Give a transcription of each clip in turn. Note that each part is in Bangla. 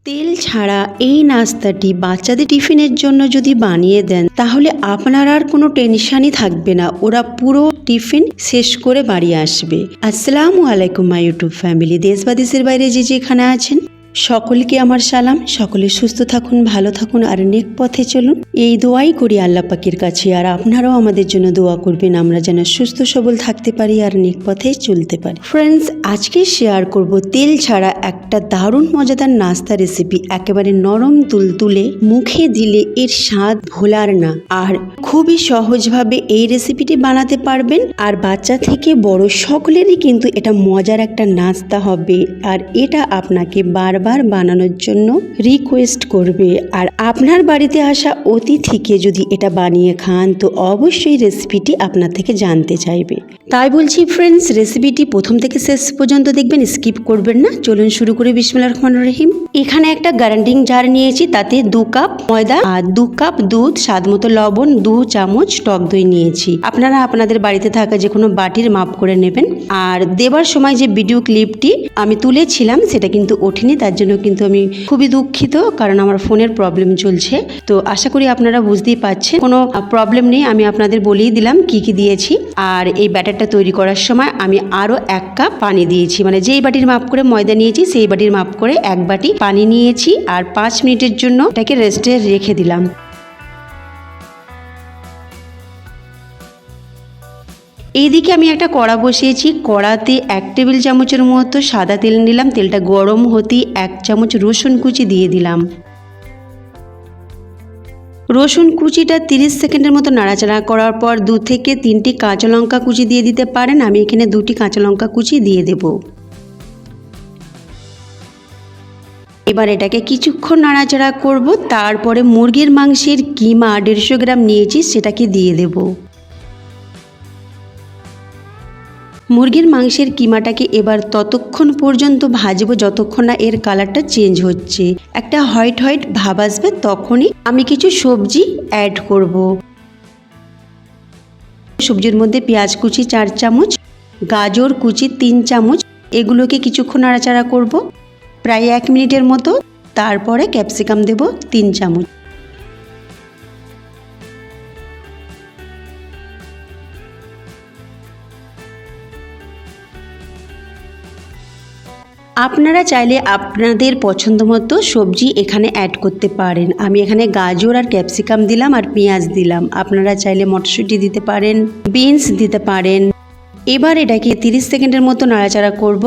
তেল ছাড়া এই নাস্তাটি বাচ্চাদের টিফিনের জন্য যদি বানিয়ে দেন তাহলে আপনার আর কোনো টেনশনই থাকবে না, ওরা পুরো টিফিন শেষ করে বাড়ি আসবে। আসসালামু আলাইকুম মাই ইউটিউব ফ্যামিলি, দেশ বা দেশের বাইরে যে যেখানে আছেন সকলকে আমার সালাম। সকলে সুস্থ থাকুন, ভালো থাকুন আর নেক পথে চলুন, এই দোয়াই করি আল্লাহ পাকের কাছে। আর আপনারাও আমাদের জন্য দোয়া করবেন, আমরা যেন সুস্থ সবল থাকতে পারি আর নেক পথে চলতে পারি। ফ্রেন্ডস, আজকে শেয়ার করব তেল ছাড়া একটা দারুণ মজাদার নাস্তা রেসিপি। একেবারে নরম তুলতুলে, মুখে দিলে এর স্বাদ ভোলার না। আর খুবই সহজভাবে এই রেসিপিটি বানাতে পারবেন, আর বাচ্চা থেকে বড় সকলেরই কিন্তু এটা মজার একটা নাস্তা হবে। আর এটা আপনাকে বারবার বানানোর জন্য রিকোয়েস্ট করবে। আর আপনার বাড়িতে আসা অতিথিকে যদি এটা বানিয়ে খান তো অবশ্যই রেসিপিটি আপনার থেকে জানতে চাইবে। তাই বলছি ফ্রেন্ডস, রেসিপিটি প্রথম থেকে শেষ পর্যন্ত দেখবেন, স্কিপ করবেন না। চলুন শুরু করি। বিসমিল্লাহির রহমানির রহিম। এখানে একটা গ্রাইন্ডিং জার নিয়েছি, তাতে 2 কাপ ময়দা আর 2 কাপ দুধ, স্বাদ মতো লবণ, 2 চামচ টক দই নিয়েছি। আপনারা আপনাদের বাড়িতে থাকা যে কোনো বাটির মাপ করে নেবেন। আর দেবার সময় যে ভিডিও ক্লিপটি আমি তুলেছিলাম সেটা কিন্তু ওঠেনি, তার জন্য কিন্তু আমি খুবই দুঃখিত, কারণ আমার ফোনের প্রবলেম চলছে। তো আশা করি আপনারা বুঝতেই পারছেন, কোনো প্রবলেম নেই। আমি আপনাদের বলেই দিলাম কি কি দিয়েছি। আর এই ব্যাটারটা তৈরি করার সময় আমি আরও 1 কাপ পানি দিয়েছি, মানে যেই বাটির মাপ করে ময়দা নিয়েছি সেই বাটির মাপ করে 1 বাটি পানি নিয়েছি। আর 5 মিনিটের জন্য এটাকে রেস্টে রেখে দিলাম। এইদিকে আমি একটা কড়া বসিয়েছি, কড়াতে 1 টেবিল চামচের মতো সাদা তেল নিলাম। তেলটা গরম হতেই 1 চামচ রসুন কুচি দিয়ে দিলাম। রসুন কুচিটা 30 সেকেন্ডের মতো নাড়াচাড়া করার পর 2 থেকে 3টি কাঁচা লঙ্কা কুচি দিয়ে দিতে পারেন। আমি এখানে 2টি কাঁচা লঙ্কা কুচি দিয়ে দেব। এবার এটাকে কিছুক্ষণ নাড়াচাড়া করব। তারপরে মুরগির মাংসের কিমা 150 গ্রাম নিয়েছি, সেটাকে দিয়ে দেব। মুরগির মাংসের কিমাটাকে এবার ততক্ষণ পর্যন্ত ভাজবো যতক্ষণ না এর কালারটা চেঞ্জ হচ্ছে, একটা হোয়াইট হোয়াইট ভাব আসবে, তখনই আমি কিছু সবজি অ্যাড করব। সবজির মধ্যে পেঁয়াজ কুচি 4 চামচ, গাজর কুচি 3 চামচ, এগুলোকে কিছুক্ষণ নাড়াচাড়া করব প্রায় 1 মিনিটের মতো। তারপরে ক্যাপসিকাম দেব 3 চামচ। আপনারা চাইলে আপনাদের পছন্দ মতো সবজি এখানে অ্যাড করতে পারেন। আমি এখানে গাজর আর ক্যাপসিকাম দিলাম আর পেঁয়াজ দিলাম। আপনারা চাইলে মটরশুঁটি দিতে পারেন, বিনস দিতে পারেন। এবার এটাকে 30 সেকেন্ডের মতো নাড়াচাড়া করব।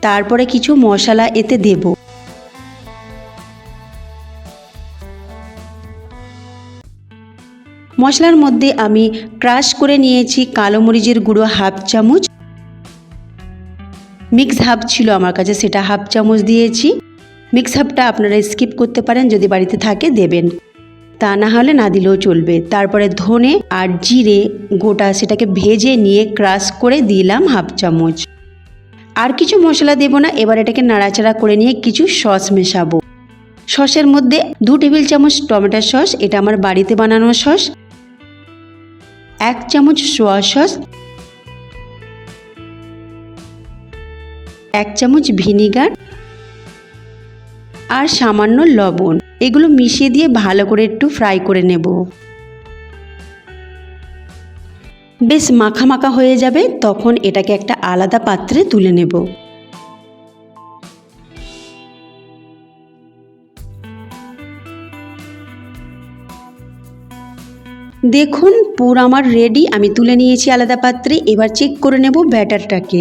তারপরে কিছু মশলা এতে দেব। মশলার মধ্যে আমি ক্রাশ করে নিয়েছি কালো মরিচের গুঁড়ো 1/2 চামচ, মিক্স হাব ছিল আমার কাছে, সেটা 1/2 চামচ দিয়েছি। মিক্স হাবটা আপনারা স্কিপ করতে পারেন, যদি বাড়িতে থাকে দেবেন, তা না হলে না দিলেও চলবে। তারপরে ধনে আর জিরে গোটা, সেটাকে ভেজে নিয়ে ক্রাশ করে দিলাম 1/2 চামচ। আর কিছু মশলা দেব না। এবার এটাকে নাড়াচাড়া করে নিয়ে কিছু সস মেশাবো। সসের মধ্যে 2 টেবিল চামচ টমেটো সস, এটা আমার বাড়িতে বানানো সস, 1 চামচ সোয়া সস, 1 চামচ ভিনিগার আর সামান্য লবণ। এগুলো মিশিয়ে দিয়ে ভালো করে একটু ফ্রাই করে নেব। বেশ মাখা মাখা হয়ে যাবে, তখন এটাকে একটা আলাদা পাত্রে তুলে নেব। দেখুন পুরো আমার রেডি, আমি তুলে নিয়েছি আলাদা পাত্রে। এবার চেক করে নেব ব্যাটারটাকে।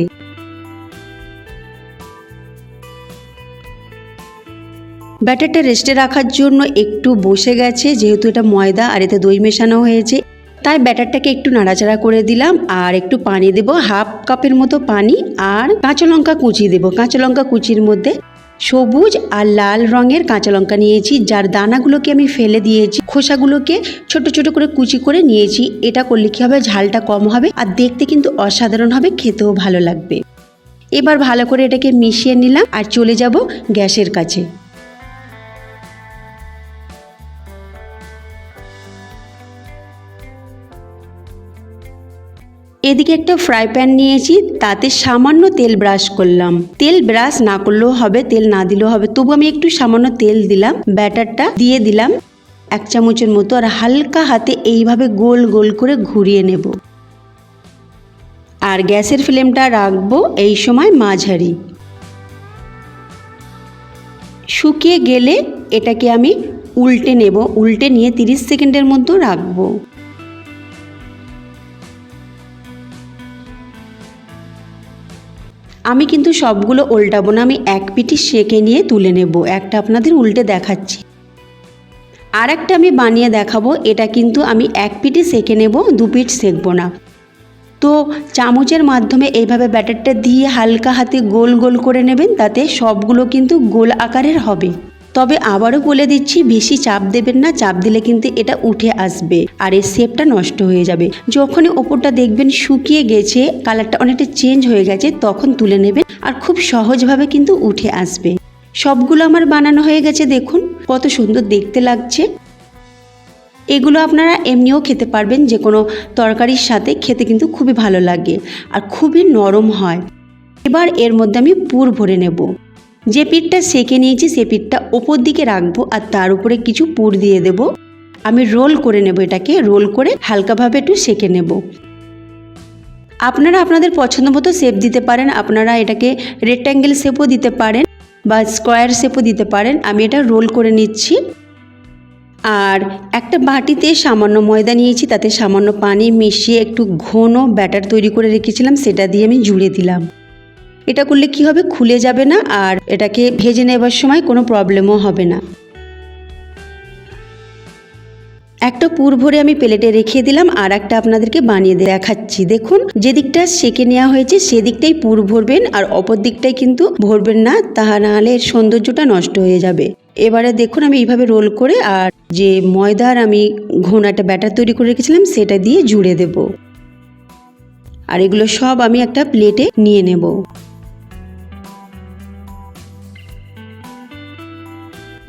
ব্যাটারটা রেস্টে রাখার জন্য একটু বসে গেছে, যেহেতু এটা ময়দা আর এতে দই মেশানো হয়েছে, তাই ব্যাটারটাকে একটু নাড়াচাড়া করে দিলাম। আর একটু পানি দেব, 1/2 কাপের মতো পানি। আর কাঁচা লঙ্কা কুচি দেব। কাঁচা লঙ্কা কুচির মধ্যে সবুজ আর লাল রঙের কাঁচা লঙ্কা নিয়েছি, যার দানাগুলোকে আমি ফেলে দিয়েছি, খোসাগুলোকে ছোট ছোট করে কুচি করে নিয়েছি। এটা করলে কি হবে, ঝালটা কম হবে আর দেখতে কিন্তু অসাধারণ হবে, খেতেও ভালো লাগবে। এবার ভালো করে এটাকে মিশিয়ে নিলাম আর চলে যাব গ্যাসের কাছে। এদিকে একটা ফ্রাই প্যান নিয়েছি, তাতে সামান্য তেল ব্রাশ করলাম। তেল ব্রাশ না করলেও হবে, তেল না দিলেও হবে, তবু আমি একটু সামান্য তেল দিলাম। ব্যাটারটা দিয়ে দিলাম 1 চামচের মতো, আর হালকা হাতে এইভাবে গোল গোল করে ঘুরিয়ে নেব। আর গ্যাসের ফ্লেমটা রাখবো এই সময় মাঝারি। শুকিয়ে গেলে এটাকে আমি উল্টে নেব, উল্টে নিয়ে 30 সেকেন্ডের মতো রাখবো। আমি কিন্তু সবগুলো উল্টাবো না, আমি এক পিঠি সেঁকে নিয়ে তুলে নেব। একটা আপনাদের উল্টে দেখাচ্ছি, আর একটা আমি বানিয়ে দেখাবো। এটা কিন্তু আমি এক পিঠে সেঁকে নেব, 2 পিঠ সেঁকবো না। তো চামচের মাধ্যমে এইভাবে ব্যাটারটা দিয়ে হালকা হাতে গোল গোল করে নেবেন, তাতে সবগুলো কিন্তু গোল আকারের হবে। তবে আবারও বলে দিচ্ছি, বেশি চাপ দেবেন না, চাপ দিলে কিন্তু এটা উঠে আসবে আর এর শেপটা নষ্ট হয়ে যাবে। যখনই ওপরটা দেখবেন শুকিয়ে গেছে, কালারটা অনেকটা চেঞ্জ হয়ে গেছে, তখন তুলে নেবেন আর খুব সহজভাবে কিন্তু উঠে আসবে। সবগুলো আমার বানানো হয়ে গেছে, দেখুন কত সুন্দর দেখতে লাগছে। এগুলো আপনারা এমনিও খেতে পারবেন, যে কোনো তরকারির সাথে খেতে কিন্তু খুবই ভালো লাগে আর খুবই নরম হয়। এবার এর মধ্যে আমি পুর ভরে নেব। যে পিঠটা সেঁকে নিয়েছি সে পিঠটা ওপর দিকে রাখবো আর তার উপরে কিছু পুর দিয়ে দেব। আমি রোল করে নেব, এটাকে রোল করে হালকাভাবে একটু সেঁকে নেব। আপনারা আপনাদের পছন্দ মতো শেপ দিতে পারেন, আপনারা এটাকে রেক্ট্যাঙ্গেল শেপও দিতে পারেন বা স্কোয়ার শেপও দিতে পারেন। আমি এটা রোল করে নিচ্ছি। আর একটা বাটিতে সামান্য ময়দা নিয়েছি, তাতে সামান্য পানি মিশিয়ে একটু ঘন ব্যাটার তৈরি করে রেখেছিলাম, সেটা দিয়ে আমি জুড়ে দিলাম। এটা করলে কি হবে, খুলে যাবে না আর এটাকে ভেজে নেবার সময় কোনো প্রবলেমও হবে না। একটা পুর ভরে আমি প্লেটে রেখে দিলাম, আর একটা আপনাদেরকে বানিয়ে দেখাচ্ছি। দেখুন, যে দিকটা সেঁকে নেওয়া হয়েছে সেদিকটাই পুর ভরবেন আর অপর দিকটাই কিন্তু ভরবেন না, তাহা নাহলে এর সৌন্দর্যটা নষ্ট হয়ে যাবে। এবারে দেখুন আমি এইভাবে রোল করে আর যে ময়দার আমি ঘন একটা ব্যাটার তৈরি করে রেখেছিলাম সেটা দিয়ে জুড়ে দেব। আর এগুলো সব আমি একটা প্লেটে নিয়ে নেব।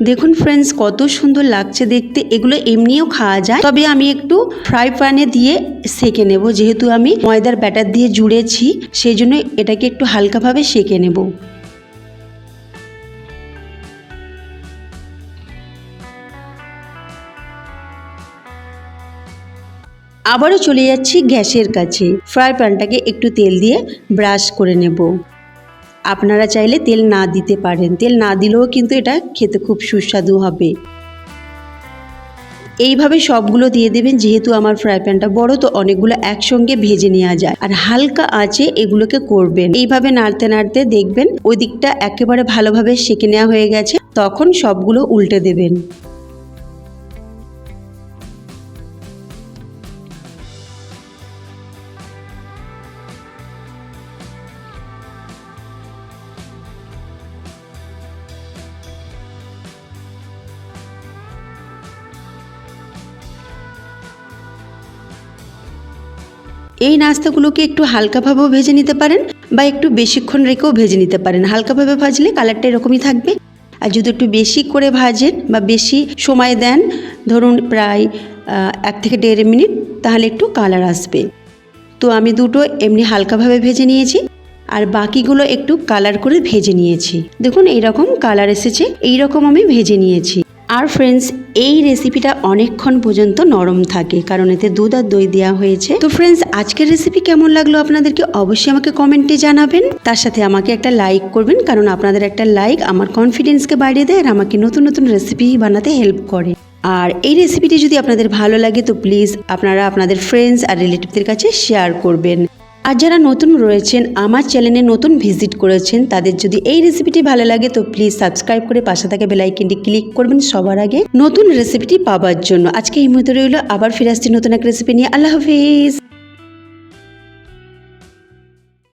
দেখুন ফ্রেন্ডস, কত সুন্দর লাগছে দেখতে। এগুলো এমনিও খাওয়া যায়, তবে আমি একটু ফ্রাই প্যানে দিয়ে সেঁকে নেব। যেহেতু আমি ময়দার ব্যাটার দিয়ে জুড়েছি, সেই জন্য এটাকে একটু হালকাভাবে সেঁকে নেব। আবারও চলে যাচ্ছি গ্যাসের কাছে। ফ্রাই প্যানটাকে একটু তেল দিয়ে ব্রাশ করে নেব। আপনারা চাইলে তেল না দিতে পারেন, তেল না দিলেও কিন্তু এটা খেতে খুব সুস্বাদু হবে। এইভাবে সবগুলো দিয়ে দেবেন। যেহেতু আমার ফ্রাই প্যানটা বড়, তো অনেকগুলো একসঙ্গে ভেজে নেওয়া যায়। আর হালকা আঁচে এগুলোকে করবেন, এইভাবে নাড়তে নাড়তে দেখবেন ওই দিকটা একেবারে ভালোভাবে সেঁকে নেওয়া হয়ে গেছে, তখন সবগুলো উল্টে দেবেন। এই নাস্তাগুলোকে একটু হালকাভাবেও ভেজে নিতে পারেন বা একটু বেশিক্ষণ রেখেও ভেজে নিতে পারেন। হালকাভাবে ভাজলে কালারটা এরকমই থাকবে, আর যদি একটু বেশি করে ভাজেন বা বেশি সময় দেন, ধরুন প্রায় 1 থেকে 1.5 মিনিট, তাহলে একটু কালার আসবে। তো আমি দুটো এমনি হালকাভাবে ভেজে নিয়েছি আর বাকিগুলো একটু কালার করে ভেজে নিয়েছি। দেখুন এইরকম কালার এসেছে, এইরকম আমি ভেজে নিয়েছি। আর ফ্রেন্ডস, এই রেসিপিটা অনেকক্ষণ পর্যন্ত নরম থাকে, কারণ এতে দুধ আর দই দেওয়া হয়েছে। তো ফ্রেন্ডস, আজকের রেসিপি কেমন লাগলো আপনাদেরকে অবশ্যই আমাকে কমেন্টে জানাবেন। তার সাথে আমাকে একটা লাইক করবেন, কারণ আপনাদের একটা লাইক আমার কনফিডেন্সকে বাড়িয়ে দেয় আর আমাকে নতুন নতুন রেসিপি বানাতে হেল্প করে। আর এই রেসিপিটি যদি আপনাদের ভালো লাগে তো প্লিজ আপনারা আপনাদের ফ্রেন্ডস আর রিলেটিভদের কাছে শেয়ার করবেন। আর যারা নতুন রয়েছেন, আমার চ্যানেলে নতুন ভিজিট করেছেন, তাদের যদি এই রেসিপিটি ভালো লাগে তো প্লিজ সাবস্ক্রাইব করে পাশে থাকা বেল আইকনটি ক্লিক করবেন সবার আগে নতুন রেসিপিটি পাওয়ার জন্য। আজকে এই মতো রইল, আবার ফিরে আসছি নতুন এক রেসিপি নিয়ে। আল্লাহ হাফিজ।